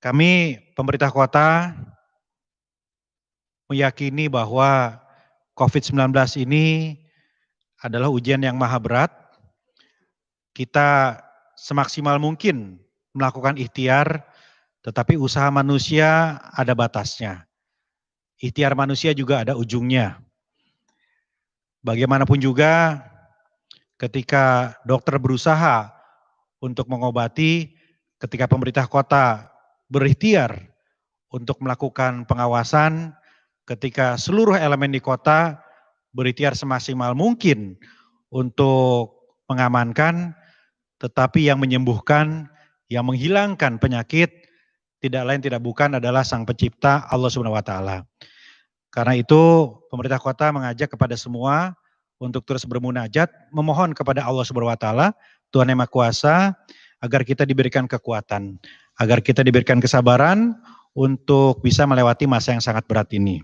Kami pemerintah kota meyakini bahwa COVID-19 ini adalah ujian yang maha berat. Kita semaksimal mungkin melakukan ikhtiar, tetapi usaha manusia ada batasnya. Ikhtiar manusia juga ada ujungnya. Bagaimanapun juga ketika dokter berusaha untuk mengobati, ketika pemerintah kota berikhtiar untuk melakukan pengawasan, ketika seluruh elemen di kota berikhtiar semaksimal mungkin untuk mengamankan, tetapi yang menyembuhkan, yang menghilangkan penyakit, tidak lain tidak bukan adalah Sang Pencipta Allah Subhanahu wa Ta'ala. Karena itu pemerintah kota mengajak kepada semua untuk terus bermunajat, memohon kepada Allah Subhanahu wa Ta'ala, Tuhan Yang Maha Kuasa, agar kita diberikan kekuatan, agar kita diberikan kesabaran untuk bisa melewati masa yang sangat berat ini.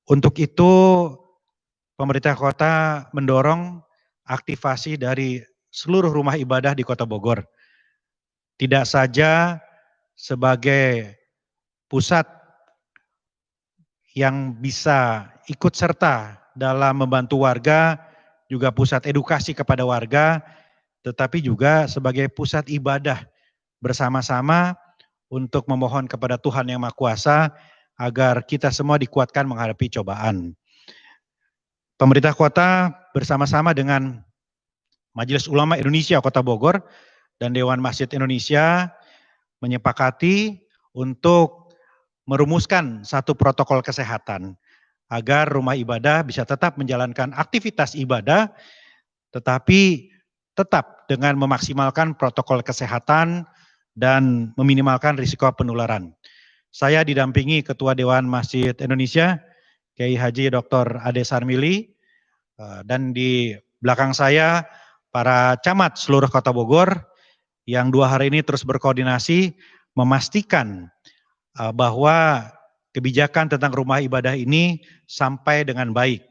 Untuk itu pemerintah kota mendorong aktivasi dari seluruh rumah ibadah di Kota Bogor. Tidak saja sebagai pusat yang bisa ikut serta dalam membantu warga, juga pusat edukasi kepada warga, tetapi juga sebagai pusat ibadah bersama-sama untuk memohon kepada Tuhan Yang Maha Kuasa agar kita semua dikuatkan menghadapi cobaan. Pemerintah kota bersama-sama dengan Majelis Ulama Indonesia Kota Bogor dan Dewan Masjid Indonesia menyepakati untuk merumuskan satu protokol kesehatan agar rumah ibadah bisa tetap menjalankan aktivitas ibadah, tetapi tetap dengan memaksimalkan protokol kesehatan dan meminimalkan risiko penularan. Saya didampingi Ketua Dewan Masjid Indonesia, Kiai Haji Dr. Ade Sarmili, dan di belakang saya para camat seluruh Kota Bogor yang 2 hari ini terus berkoordinasi memastikan bahwa kebijakan tentang rumah ibadah ini sampai dengan baik.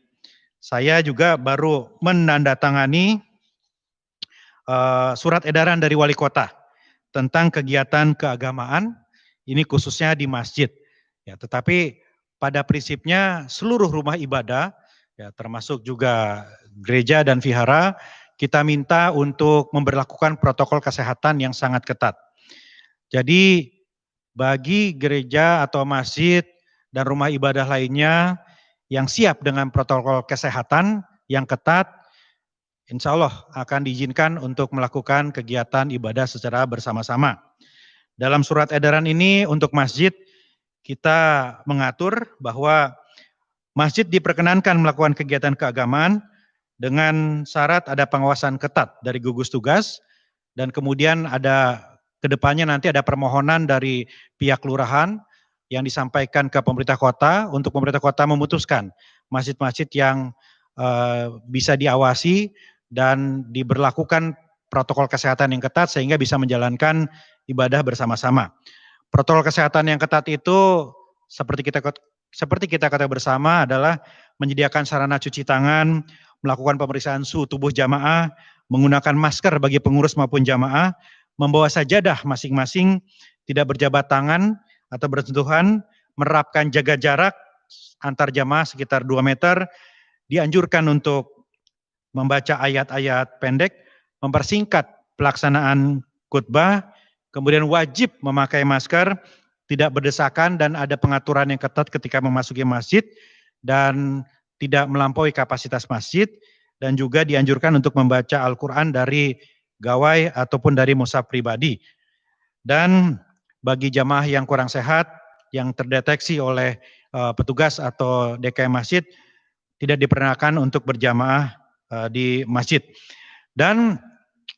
Saya juga baru menandatangani surat edaran dari wali kota tentang kegiatan keagamaan, ini khususnya di masjid. Ya, tetapi pada prinsipnya seluruh rumah ibadah, ya, termasuk juga gereja dan vihara, kita minta untuk memberlakukan protokol kesehatan yang sangat ketat. Jadi bagi gereja atau masjid dan rumah ibadah lainnya yang siap dengan protokol kesehatan yang ketat, insya Allah akan diizinkan untuk melakukan kegiatan ibadah secara bersama-sama. Dalam surat edaran ini untuk masjid, kita mengatur bahwa masjid diperkenankan melakukan kegiatan keagamaan dengan syarat ada pengawasan ketat dari gugus tugas, dan kemudian ada kedepannya nanti ada permohonan dari pihak kelurahan yang disampaikan ke pemerintah kota untuk pemerintah kota memutuskan masjid-masjid yang bisa diawasi dan diberlakukan protokol kesehatan yang ketat sehingga bisa menjalankan ibadah bersama-sama. Protokol kesehatan yang ketat itu seperti kita kata bersama adalah menyediakan sarana cuci tangan, melakukan pemeriksaan suhu tubuh jamaah, menggunakan masker bagi pengurus maupun jamaah, membawa sajadah masing-masing, tidak berjabat tangan atau bersentuhan, menerapkan jaga jarak antar jamaah sekitar 2 meter, dianjurkan untuk membaca ayat-ayat pendek, mempersingkat pelaksanaan khutbah, kemudian wajib memakai masker, tidak berdesakan dan ada pengaturan yang ketat ketika memasuki masjid dan tidak melampaui kapasitas masjid, dan juga dianjurkan untuk membaca Al-Quran dari gawai ataupun dari mushaf pribadi. Dan bagi jamaah yang kurang sehat, yang terdeteksi oleh petugas atau DKM masjid, tidak diperkenankan untuk berjamaah di masjid. Dan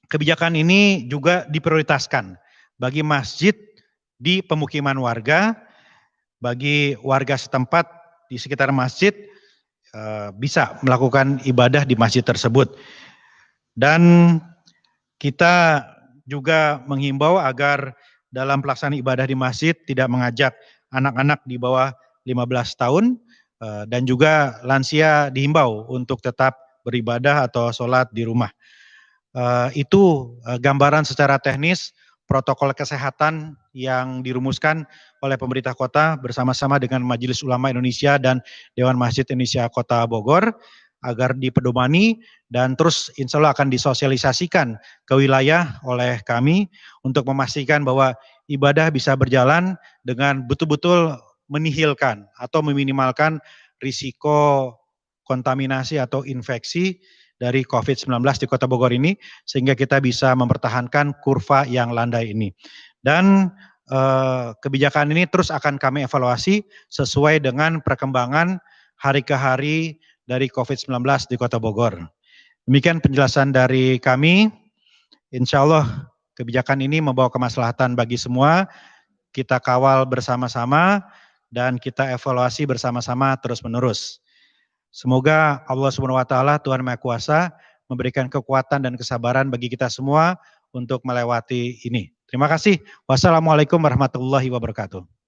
kebijakan ini juga diprioritaskan bagi masjid di pemukiman warga, bagi warga setempat di sekitar masjid bisa melakukan ibadah di masjid tersebut. Dan kita juga menghimbau agar dalam pelaksanaan ibadah di masjid tidak mengajak anak-anak di bawah 15 tahun dan juga lansia dihimbau untuk tetap beribadah atau sholat di rumah. Itu gambaran secara teknis protokol kesehatan yang dirumuskan oleh pemerintah kota bersama-sama dengan Majelis Ulama Indonesia dan Dewan Masjid Indonesia Kota Bogor agar dipedomani dan terus insya Allah akan disosialisasikan ke wilayah oleh kami untuk memastikan bahwa ibadah bisa berjalan dengan betul-betul menihilkan atau meminimalkan risiko kontaminasi atau infeksi dari COVID-19 di Kota Bogor ini, sehingga kita bisa mempertahankan kurva yang landai ini. Dan kebijakan ini terus akan kami evaluasi sesuai dengan perkembangan hari ke hari dari COVID-19 di Kota Bogor. Demikian penjelasan dari kami. Insya Allah kebijakan ini membawa kemaslahatan bagi semua. Kita kawal bersama-sama dan kita evaluasi bersama-sama terus-menerus. Semoga Allah Subhanahu wa taala Tuhan Maha Kuasa memberikan kekuatan dan kesabaran bagi kita semua untuk melewati ini. Terima kasih. Wassalamualaikum warahmatullahi wabarakatuh.